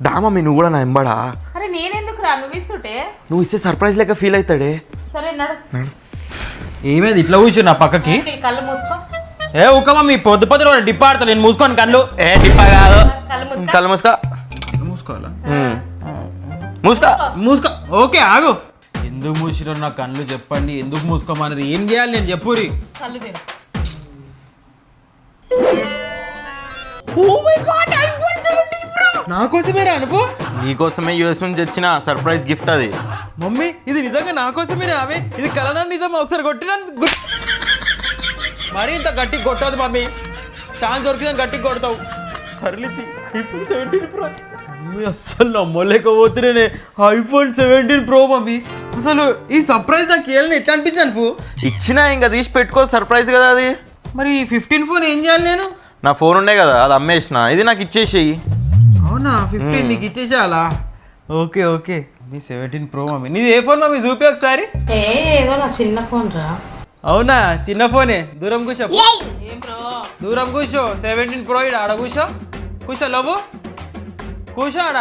దా mummy నువ్వు కూడా నా ఎంబడా. అరే నేనెందుకు రా, నువ్వు ఇస్తుంటే. నువ్వు ఇస్తే సర్ప్రైజ్ లెక్క ఫీల్ అవుతాడే. సరే నడు. ఏమేది ఇట్లా కూర్చో నా పక్కకి. కళ్ళు మూసుకో. ఏ ఊకమ్మా మీ పొద్దు పొద్దు డిప్ప ఆడతా నేను మూసుకోను కళ్ళు. ఏ టిప్పా కాదు, కళ్ళు మూసుకో. కళ్ళు మూసుకో. మూసుకోవాలా? మూసుకో. మూసుకో. ఓకే ఆగు. ఎందుకు మూసిరో నా కళ్ళు చెప్పండి, ఎందుకు మూసుకోమన్నారు, ఏం చేయాలి నేను చెప్పురి. కళ్ళు తిను. నా కోసమే అనుకో. నీకోసమే యూఎస్ నుంచి వచ్చిన సర్ప్రైజ్ గిఫ్ట్ అది. మమ్మీ ఇది నిజంగా నా కోసమే రావే, ఇది కలనా నిజమా? ఒకసారి కొట్టినా మరి ఇంత గట్టిగా కొట్టదు మమ్మీ, ఛాన్స్ దొరికిందని గట్టిగా కొడతావు. సర్లితి ఐఫోన్ 17 ప్రో. మమ్మీ అస్సలు నమ్మలేకపోతున్నానే, ఐఫోన్ 17 ప్రో మమ్మీ. అసలు ఈ సర్ప్రైజ్ నాకు ఏళ్ళని ఎట్లా అనిపించింది అనుకో. ఇచ్చినా ఇంకా తీసి పెట్టుకో, సర్ప్రైజ్ కదా అది. మరి 15 ఫోన్ ఏం చేయాలి నేను? నా ఫోన్ ఉండే కదా అది అమ్మేసిన, ఇది నాకు ఇచ్చేసేయి. అవునా 15 నీకు ఇచ్చేసేయాలా? Okay okay. మీ 17 ప్రో మమ్మీ. నీది ఏ ఫోన్ మమ్మీ చూపి ఒకసారి. ఏదో నా చిన్న ఫోన్ రా. అవునా చిన్న ఫోనే, దూరం కూర్చో. ఏం బ్రో? దూరం కూర్చో. 17 ప్రో ఇడ ఆడ కూర్చో. కూర్చో లవ్వు, కూర్చో ఆడ.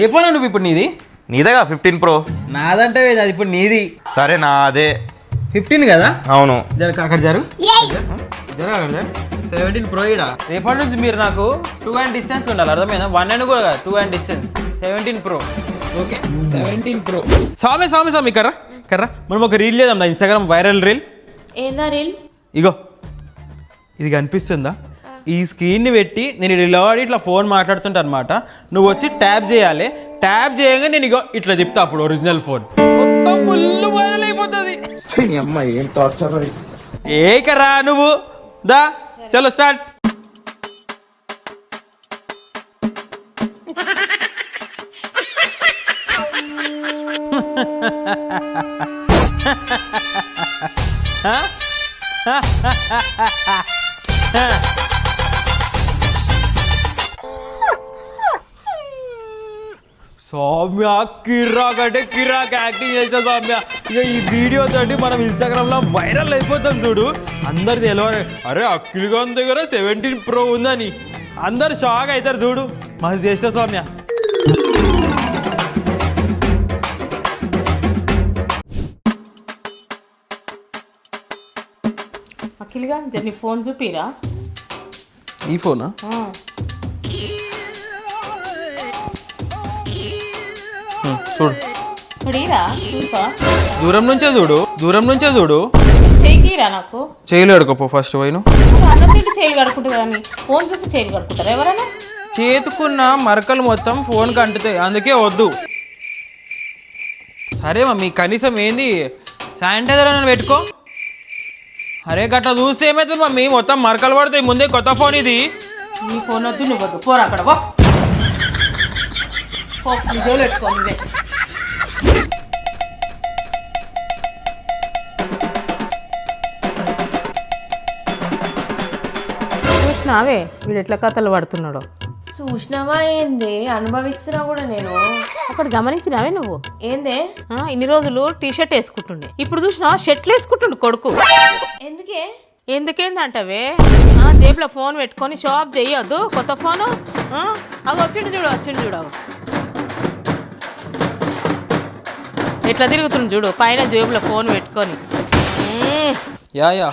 ఏ ఫోన్ నువ్వు ఇప్పుడు నీది? నీదేగా 15 ప్రో. నాదంటే అది ఇప్పుడు నీది. సరే నా అదే 15 కదా? అవును. జర అక్కడ జరు జర అక్కడ జరు. 17 ప్రో ఇడ. రేపటి నుంచి మీరు నాకు 2 hand డిస్టెన్స్ ఉండాలి, అర్థమైందా? 1 hand కూడా కాదు, 2 hand distance. 17 pro. Okay 17 pro. స్వామి స్వామి స్వామి కర్రా కర్రా. మనం ఒక రీల్ చేద్దాం, ఇన్స్టాగ్రామ్ వైరల్ రీల్. ఏందా రీల్? ఇగో ఇది కనిపిస్తుందా? ఈ స్క్రీన్ని పెట్టి నేను ఇలా ఇట్లా ఫోన్ మాట్లాడుతుంటా అనమాట. నువ్వు వచ్చి ట్యాప్ చేయాలి, ట్యాప్ చేయగా నేను ఇగో ఇట్లా తిప్పుతా, అప్పుడు ఒరిజినల్ ఫోన్ మొత్తం ఫుల్ వైరల్ అయిపోతుంది. ఏ కర్రా నువ్వు దా చలో స్టార్ట్. సౌమ్య కిరాక్ అంటే కిరాక్ యాక్టింగ్ చేసిన సౌమ్య. ఇక ఈ వీడియో తోటి మనం ఇన్స్టాగ్రామ్ లో వైరల్ అయిపోతాం చూడు. అందరు తెలియదు, అరే అఖిల్ గారి దగ్గర 17 ప్రో ఉందని అందరు షాక్ అవుతారు చూడు. మస్తు చేసిన సౌమ్య. అఖిల్గా నీ ఫోన్ చూపిరా. ఈ ఫోనా? చూడు చూడిరా, చూపా. దూరం నుంచే చూడు, దూరం నుంచే చూడు. చేయిరా నాకు. చేయలు కడుకోపో ఫస్ట్ పోయిను. అన్నం తింటే చేయలు కడుకుంటారు కానీ ఫోన్ చూసి చేయలు కడుకుంటారు ఎవరైనా? చేతుకున్న మరకలు మొత్తం ఫోన్కి అంటుతాయి, అందుకే వద్దు. సరే మమ్మీ కనీసం ఏంది శానిటైజర్ అని పెట్టుకో. అరే గట్ట చూస్తే ఏమవుతుంది మమ్మీ, మొత్తం మరకలు పడతాయి. ముందే కొత్త ఫోన్ ఇది. నీ ఫోన్ వద్దు, నువ్వు వద్దు, పోరా అక్కడ నిజోలు పెట్టుకో నువ్వే. చూసినావే వీడు ఎట్లా కథలు పడుతున్నాడో. చూసినావా ఏంది? అనుభవిస్తున్నా కూడా నేను. ఒకటి గమనించినావే నువ్వు? ఏందే? ఇన్ని రోజులు టీ షర్ట్ వేసుకుంటుండే, ఇప్పుడు చూసినావా షర్ట్లు వేసుకుంటుండు కొడుకు. ఎందుకే? ఎందుకేందంటవే? జేబులో ఫోన్ పెట్టుకొని షాప్ చెయ్యొద్దు కొత్త ఫోను. అగ వచ్చిండు చూడు, వచ్చిండు చూడు, అగో ఎట్లా తిరుగుతుండు చూడు, పైన జేబులో ఫోన్ పెట్టుకొని. Yeah yeah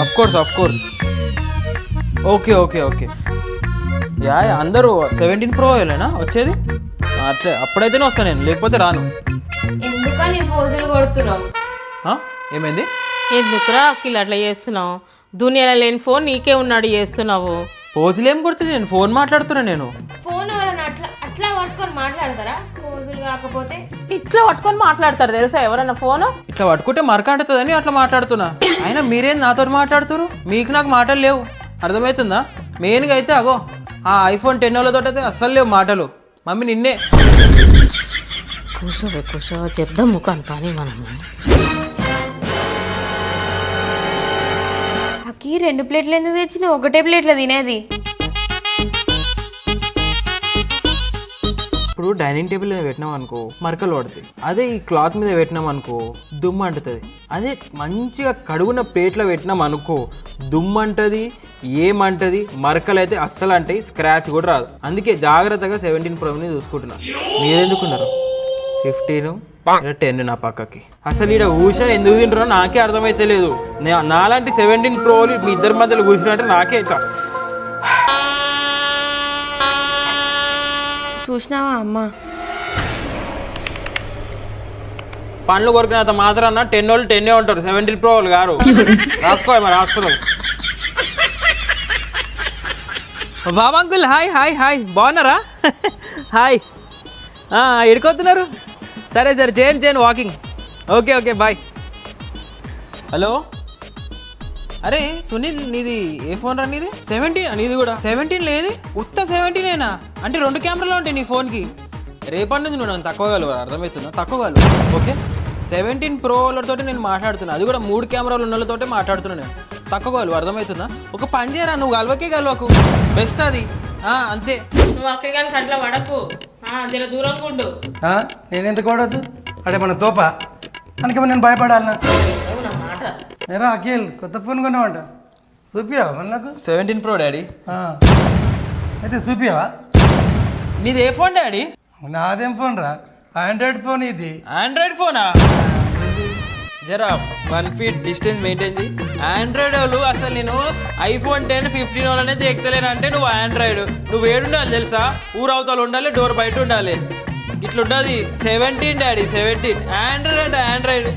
of course. Okay okay okay. Yeah yeah అందరూ 17 ప్రో వెళ్ళేనా వచ్చేది? అట్లే అప్పుడైతేనే వస్తాను నేను, లేకపోతే రాను. ఎందుకని ఫోజులు కొడుతున్నావు? ఏమైంది? ఎందుకురా అఖిల్ అట్లా చేస్తున్నావు? దునియాలో లేని ఫోన్ నీకే ఉన్నాడు చేస్తున్నావు. ఫోజులు ఏం కొడుతుంది? నేను ఫోన్ మాట్లాడుతున్నా. నేను ఫోన్ ఎవరైనా అట్లా అట్లా పట్టుకొని మాట్లాడతారా? ఫోజులు కాకపోతే ఇట్లా పట్టుకొని మాట్లాడతారు తెలుసా ఎవరన్నా ఫోను? ఇట్లా పట్టుకుంటే మరక అంటుందని అట్లా మాట్లాడుతున్నా. అయినా మీరేం నాతో మాట్లాడుతున్నారు? మీకు నాకు మాటలు లేవు, అర్థమవుతుందా? మెయిన్గా అయితే అగో ఆ ఐఫోన్ 10 వాళ్ళతో అయితే అస్సలు లేవు మాటలు. మమ్మీ నిన్నే కూర్చో చెప్దాం ముఖాన్ని కానీ మనము. అక్కి 2 ప్లేట్లు ఎందుకు తెచ్చినావు? ఒకటే ప్లేట్లో తినేది. ఇప్పుడు డైనింగ్ టేబుల్ మీద పెట్టినాం అనుకో మరకలు పడతాయి. అదే ఈ క్లాత్ మీద పెట్టినాం అనుకో దుమ్ము అంటుతుంది. అదే మంచిగా కడుగున ప్లేట్లో పెట్టినాం అనుకో దుమ్ము అంటది, ఏమంటది, మరకలు అయితే అస్సలు అంటాయి, స్క్రాచ్ కూడా రాదు. అందుకే జాగ్రత్తగా 17 ప్రోని చూసుకుంటున్నా. మీరెందుకున్నారు 15 10 నా పక్కకి? అసలు ఈడ ఊషా ఎందుకు తింటున్నా నాకే అర్థమైతే లేదు. నాలాంటి 17 ప్రోలు మీ ఇద్దరి మధ్యలో కూర్చున్నట్టే నాకే ఇట్లా. చూసినావా అమ్మ? పండ్లు కొరికినంత మాత్రాన 10 వాళ్ళు 10 ఉంటారు, 17 ప్రో వాళ్ళు గారు. రాసుకోవాలి మరి రాస్తున్నాం. బాబా అంకుల్ హాయ్ హాయ్ హాయ్, బాగున్నారా? హాయ్, ఎడుకొస్తున్నారు? సరే సరే చేయండి walking. Okay okay bye. Hello, అరే సునీల్ నీది ఏ ఫోన్ రా? నీది 17? నీది కూడా 17 లేదు, ఉత్త 17ఏనా? అంటే 2 కెమెరాలు ఉంటాయి నీ ఫోన్కి. రేపటి నుంచి నువ్వు నన్ను తక్కువ కలవు, అర్థమవుతుందా? తక్కువ కలవు. ఓకే 17 ప్రో వాళ్ళతో నేను మాట్లాడుతున్నా, అది కూడా 3 కెమెరాలు ఉన్న వాళ్ళతో మాట్లాడుతున్నా నేను. తక్కువ కలవు, అర్థమవుతుందా? ఒక పని చేయరా, నువ్వు కలవకు బెస్ట్ అది. అంతే. నువ్వు అక్కడి కానీ అట్లా పడకు, జర దూరంగా ఉండు. నేను ఎందుకు వాడద్దు? అడే మన తోప అందుకే నేను భయపడాలనా? అవునా మాట? ఎరా అఖిల్ కొత్త ఫోన్ కొన్నావంట, చూపియావా మన నాకు? 17 ప్రో డాడీ. అయితే చూపియావా? నీది ఏ ఫోన్ డాడీ? నాదేం ఫోన్ రా, ఆండ్రాయిడ్ ఫోన్ ఇది. ఆండ్రాయిడ్ ఫోనా? జరా 1 ఫీట్ డిస్టెన్స్ మెయింటైన్ చేయి. ఆండ్రాయిడ్ వాళ్ళు అసలు నేను iPhone 10 15 వాళ్ళనే ఎక్కలేను అంటే నువ్వు ఆండ్రాయిడ్. నువ్వు ఏడుండాలి తెలుసా? ఊరవతలు ఉండాలి, డోర్ బయట ఉండాలి, ఇట్లుంటుంది. 17 డాడీ 17. ఆండ్రాయిడ్ ఆండ్రాయిడ్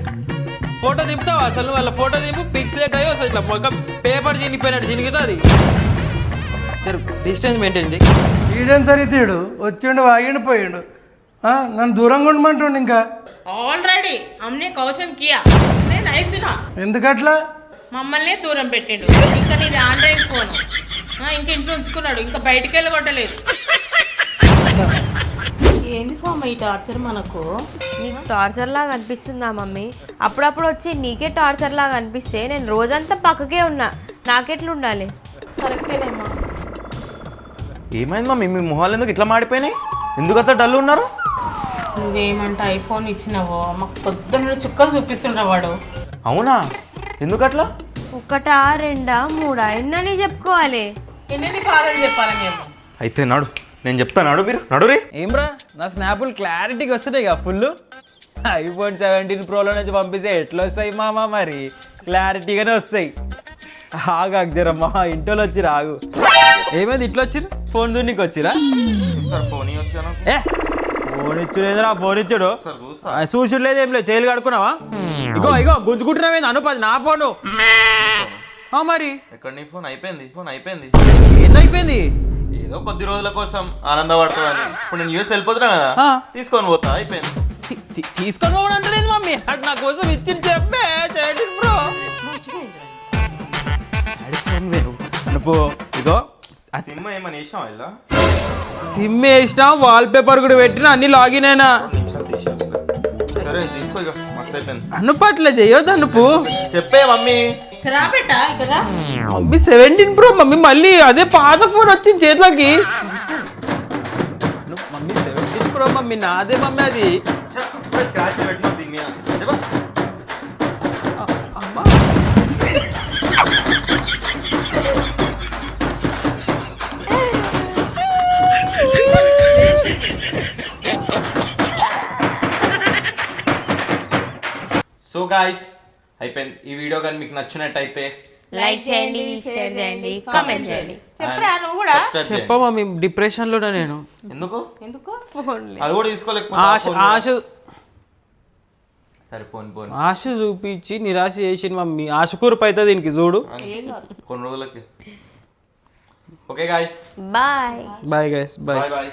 ఫోటో దింపుతావు అసలు? వాళ్ళ ఫోటో దింపు పిక్సెలేట్ అయ్యి వస్తుంది, ఇట్లా మొక్క పేపర్ చినిగిపోయినట్టు చినిగుతుంది. సరే డిస్టెన్స్ మెయింటైన్ చేయి. ఈడేం సరి తీడు వచ్చిండు వాగిండు పోయిండు, నన్ను దూరంగా ఉండమంటుండు. ఇంకా ఆల్రెడీ అమ్నే కౌశం కియా నేను ఐసునా ఎందుకట్లా? మమ్మల్ని దూరం పెట్టిండు. ఇంకా నీది ఆండ్రాయిడ్ ఫోన్, ఇంకా ఇంట్లో ఉంచుకున్నాడు, ఇంకా బయటికి వెళ్ళి కొట్టలేదు. ఏంది సోమ ఈ టార్చర్ మనకు? నీకు టార్చర్ లాగా అనిపిస్తుందా మమ్మీ? అప్పుడప్పుడు వచ్చి నీకే టార్చర్ లాగా అనిపిస్తే నేను రోజంతా పక్కకే ఉన్నా, నాకెట్లుండాలి? కరెక్టేనేమా? ఏమైంది మమ్మీ, మీ మొహాలు ఎందుకు ఇట్లా మాడిపోయినాయి? ఎందుకు అంత డల్ ఉన్నారు? నువ్వేమంటే ఐఫోన్ ఇచ్చినావో మాకు పొద్దున్న చుక్కలు చూపిస్తుండ్రా వాడు. అవునా, ఎందుకట్లా? 1, 2, 3 ఎన్నని చెప్పుకోవాలి? ఎన్ని కాదని చెప్పాలి మేము? అయితే నడు, నేను చెప్తాను, నడు మీరు నడురే. ఏమ్రా నా స్నాపులు క్లారిటీగా వస్తున్నాయి కదా ఫుల్. iPhone 17 ప్రోలో నుంచి పంపిస్తే ఎట్లా వస్తాయి మామ? మరి క్లారిటీగానే వస్తాయి. ఆగు జరమ్మా, ఇంట్లో వచ్చి రాగు. ఏమైంది ఇట్లా వచ్చిరు? ఫోన్ చూడడానికి వచ్చిరా? ఫోన్ వచ్చాను. ఫోన్ ఇచ్చులేదురా, ఫోన్ ఇచ్చాడు చూసుడు లేదు, ఏం లేదు. చేయలు కడుక్కున్నావా? ఇగో గుంజుకుంటున్నావేంది? అనుపది నా ఫోను. మరి ఎక్కడ నీ ఫోన్? అయిపోయింది. ఏందైపోయింది? ఏదో కొద్ది రోజుల కోసం ఆనందపడుతుందని. ఇప్పుడు నేను యూఎస్ వెళ్ళిపోతున్నా కదా, తీసుకొని పోతా. అయిపోయింది. తీసుకొని పోవడం అంటలేదు మమ్మీ, అటు నా కోసం ఇచ్చి చెప్పే 17 ప్రో. అనుకో ఇగో సిమ్ ఏమని వేసాం ఇలా? సిమ్ వేసినా, వాల్ పేపర్ కూడా పెట్టినా, అన్ని లాగిన్ అయినా. సరే తీసుకో, ఇక మస్తు అయిపోయింది. అనుపట్లే చేయొద్దు అనుపు. చెప్పే మమ్మీ. రా బెట్టా ఇక్కడ. మమ్మీ 17 ప్రో మమ్మీ, మళ్ళీ అదే పాత ఫోన్ వచ్చింది చేతిలోకి. మమ్మీ 17 ప్రో మమ్మీ, నాదే మమ్మీ అది. స్క్రాచ్ పెట్టినా దీని మీద. అమ్మా సో గాయ్స్ అయిపోయింది. ఈ వీడియో కానీ మీకు నచ్చినట్టయితే లైక్ చేయండి, షేర్ చేయండి, కామెంట్ చేయండి. చెప్పరా నువ్వు కూడా? చెప్ప మమ్మీ, డిప్రెషన్ లోనే నేను. ఎందుకు ఎందుకు? అది కూడా తీసుకోలేకపోతే సరే పోను ఆశ చూపించి నిరాశ చేసింది మమ్మీ. ఆశకూరుపు అవుతుంది దీనికి చూడు. కొన్ని రోజులకి. Okay guys, bye bye guys, bye. Bye.